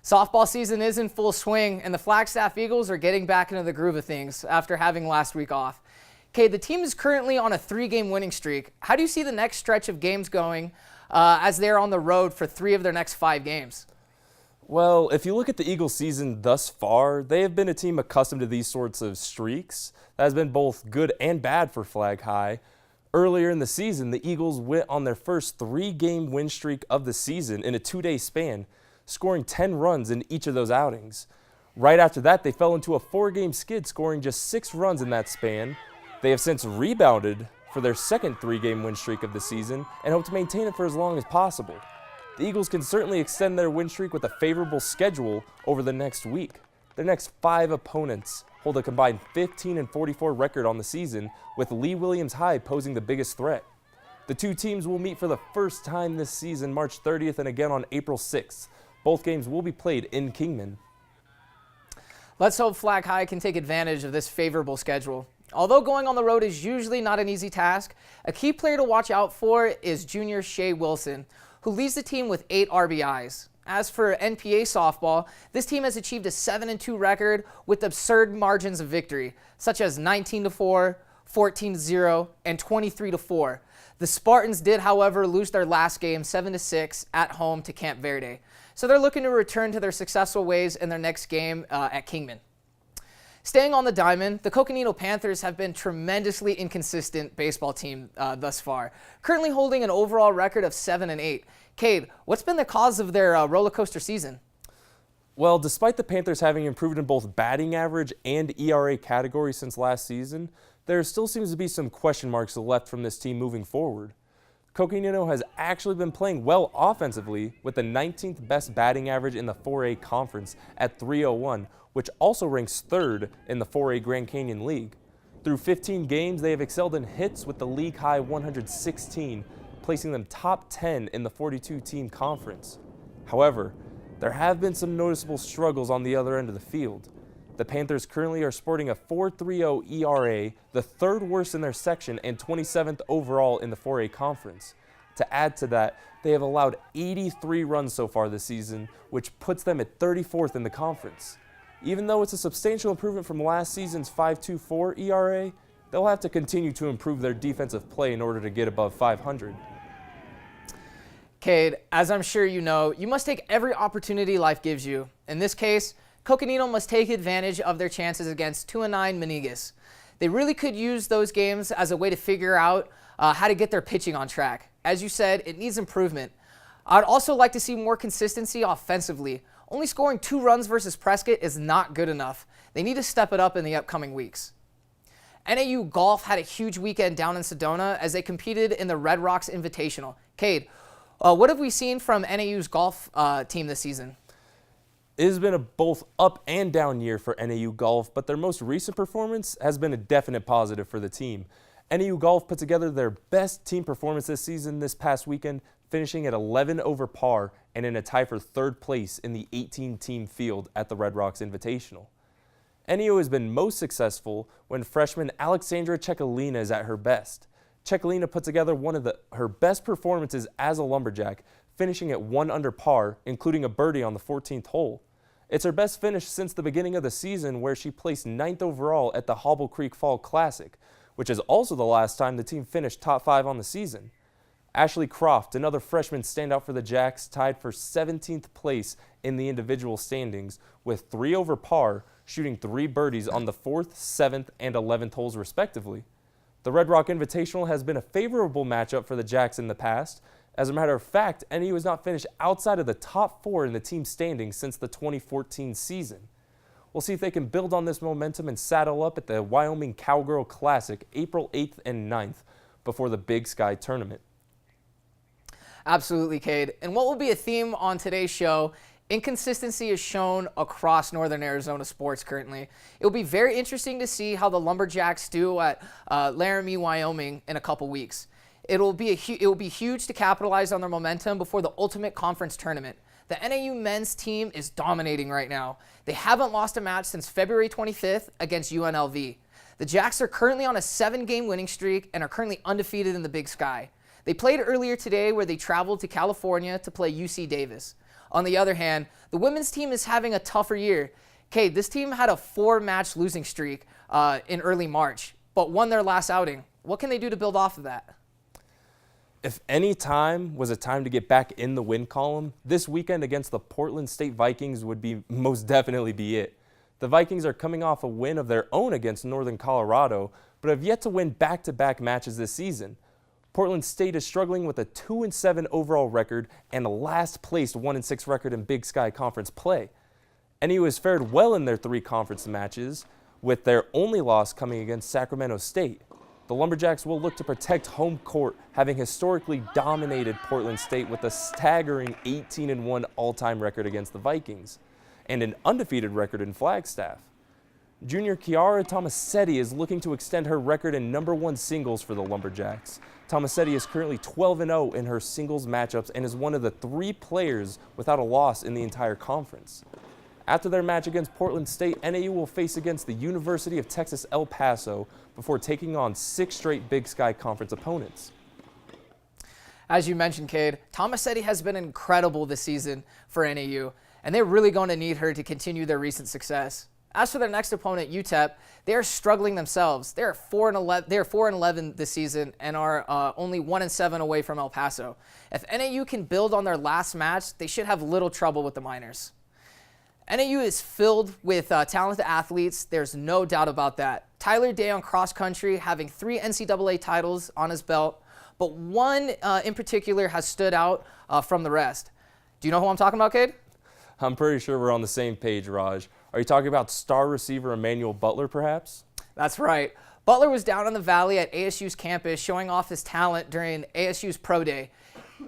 Softball season is in full swing, and the Flagstaff Eagles are getting back into the groove of things after having last week off. Okay, the team is currently on a 3-game winning streak. How do you see the next stretch of games going as they're on the road for 3 of their next 5 games? Well, if you look at the Eagles' season thus far, they have been a team accustomed to these sorts of streaks. That has been both good and bad for Flag High. Earlier in the season, the Eagles went on their first 3-game win streak of the season in a 2-day span, scoring 10 runs in each of those outings. Right after that, they fell into a 4-game skid, scoring just 6 runs in that span. They have since rebounded for their second 3-game win streak of the season and hope to maintain it for as long as possible. The Eagles can certainly extend their win streak with a favorable schedule over the next week. Their next 5 opponents hold a combined 15-44 record on the season, with Lee Williams High posing the biggest threat. The 2 teams will meet for the first time this season March 30th and again on April 6th. Both games will be played in Kingman. Let's hope Flag High can take advantage of this favorable schedule. Although going on the road is usually not an easy task, a key player to watch out for is junior Shea Wilson, who leads the team with 8 RBIs. As for NPA softball, this team has achieved a 7-2 record with absurd margins of victory, such as 19-4, 14-0, and 23-4. The Spartans did, however, lose their last game 7-6 at home to Camp Verde. So they're looking to return to their successful ways in their next game at Kingman. Staying on the diamond, the Coconino Panthers have been tremendously inconsistent baseball team thus far, currently holding an overall record of 7-8. Cade, what's been the cause of their roller coaster season? Well, despite the Panthers having improved in both batting average and ERA categories since last season, there still seems to be some question marks left from this team moving forward. Coconino has actually been playing well offensively with the 19th best batting average in the 4A conference at .301, which also ranks 3rd in the 4A Grand Canyon League. Through 15 games, they have excelled in hits with the league high 116, placing them top 10 in the 42-team conference. However, there have been some noticeable struggles on the other end of the field. The Panthers currently are sporting a 4.30 ERA, the 3rd worst in their section and 27th overall in the 4A conference. To add to that, they have allowed 83 runs so far this season, which puts them at 34th in the conference. Even though it's a substantial improvement from last season's 5.24 ERA, they'll have to continue to improve their defensive play in order to get above 500. Cade, as I'm sure you know, you must take every opportunity life gives you. In this case, Coconino must take advantage of their chances against 2-9 Menegas. They really could use those games as a way to figure out how to get their pitching on track. As you said, it needs improvement. I'd also like to see more consistency offensively. Only scoring 2 runs versus Prescott is not good enough. They need to step it up in the upcoming weeks. NAU Golf had a huge weekend down in Sedona as they competed in the Red Rocks Invitational. Cade, what have we seen from NAU's golf team this season? It has been a both up and down year for NAU Golf, but their most recent performance has been a definite positive for the team. NAU Golf put together their best team performance this season this past weekend, finishing at 11 over par and in a tie for 3rd place in the 18-team field at the Red Rocks Invitational. NAU has been most successful when freshman Aleksandra Chekalina is at her best. Chekalina put together one of her best performances as a lumberjack, finishing at 1 under par, including a birdie on the 14th hole. It's her best finish since the beginning of the season, where she placed 9th overall at the Hobble Creek Fall Classic, which is also the last time the team finished top 5 on the season. Ashley Croft, another freshman standout for the Jacks, tied for 17th place in the individual standings with 3 over par, shooting 3 birdies on the 4th, 7th, and 11th holes respectively. The Red Rock Invitational has been a favorable matchup for the Jacks in the past. As a matter of fact, NAU has not finished outside of the top 4 in the team standings since the 2014 season. We'll see if they can build on this momentum and saddle up at the Wyoming Cowgirl Classic April 8th and 9th before the Big Sky Tournament. Absolutely, Cade. And what will be a theme on today's show, inconsistency is shown across Northern Arizona sports currently. It will be very interesting to see how the Lumberjacks do at Laramie, Wyoming in a couple weeks. It will be huge to capitalize on their momentum before the Ultimate Conference Tournament. The NAU men's team is dominating right now. They haven't lost a match since February 25th against UNLV. The Jacks are currently on a 7-game winning streak and are currently undefeated in the Big Sky. They played earlier today where they traveled to California to play UC Davis. On the other hand, the women's team is having a tougher year. Cade, this team had a 4-match losing streak in early March, but won their last outing. What can they do to build off of that? If any time was a time to get back in the win column, this weekend against the Portland State Vikings would most definitely be it. The Vikings are coming off a win of their own against Northern Colorado, but have yet to win back-to-back matches this season. Portland State is struggling with a 2-7 overall record and a last-placed 1-6 record in Big Sky Conference play. NAU has fared well in their 3 conference matches, with their only loss coming against Sacramento State. The Lumberjacks will look to protect home court, having historically dominated Portland State with a staggering 18-1 all-time record against the Vikings, and an undefeated record in Flagstaff. Junior Kiara Tomasetti is looking to extend her record in #1 singles for the Lumberjacks. Tomasetti is currently 12-0 in her singles matchups and is one of the 3 players without a loss in the entire conference. After their match against Portland State, NAU will face against the University of Texas El Paso before taking on 6 straight Big Sky Conference opponents. As you mentioned, Cade, Tomasetti has been incredible this season for NAU, and they're really going to need her to continue their recent success. As for their next opponent, UTEP, they are struggling themselves. They are 4-11 this season and are only 1-7 away from El Paso. If NAU can build on their last match, they should have little trouble with the Miners. NAU is filled with talented athletes. There's no doubt about that. Tyler Day on cross country, having 3 NCAA titles on his belt, but one in particular has stood out from the rest. Do you know who I'm talking about, Cade? I'm pretty sure we're on the same page, Raj. Are you talking about star receiver EMMANUEL BUTLER, perhaps? That's right. Butler was down in the valley at ASU's campus showing off his talent during ASU's Pro Day.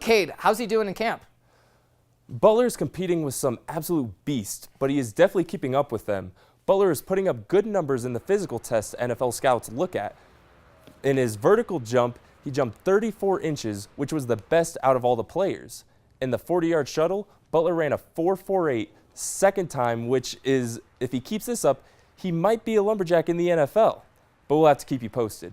Cade, how's he doing in camp? Butler is competing with some absolute beasts, but he is definitely keeping up with them. Butler is putting up good numbers in the physical tests NFL scouts look at. In his vertical jump, he jumped 34 inches, which was the best out of all the players. In the 40-yard shuttle, Butler ran a 4.48 second time, which is, if he keeps this up, he might be a Lumberjack in the NFL. But we'll have to keep you posted.